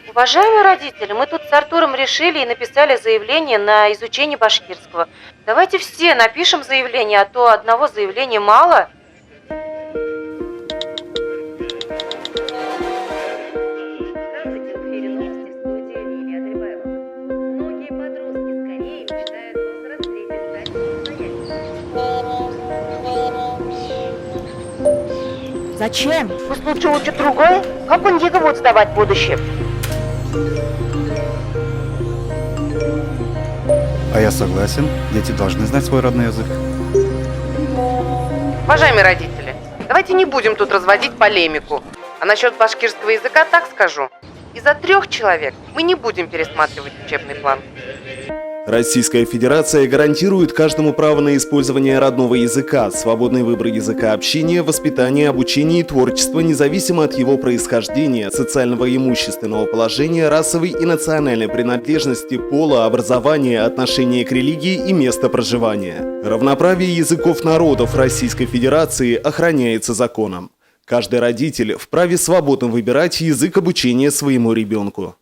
Уважаемые родители, мы тут с Артуром решили и написали заявление на изучение башкирского. Давайте все напишем заявление, а то одного заявления мало. Здравствуйте, в эфире новости, в студии Лилия Дребаева. Многие подростки скорее мечтают повзрослеть и стать самостоятельными. Зачем? Пусть лучше учат другое, как он ЕГЭ будет сдавать в будущем. А я согласен, дети должны знать свой родной язык. Уважаемые родители, давайте не будем тут разводить полемику. А насчет башкирского языка так скажу. Из-за 3 человек мы не будем пересматривать учебный план. Российская Федерация гарантирует каждому право на использование родного языка, свободный выбор языка общения, воспитания, обучения и творчества, независимо от его происхождения, социального и имущественного положения, расовой и национальной принадлежности, пола, образования, отношения к религии и места проживания. Равноправие языков народов Российской Федерации охраняется законом. Каждый родитель вправе свободно выбирать язык обучения своему ребенку.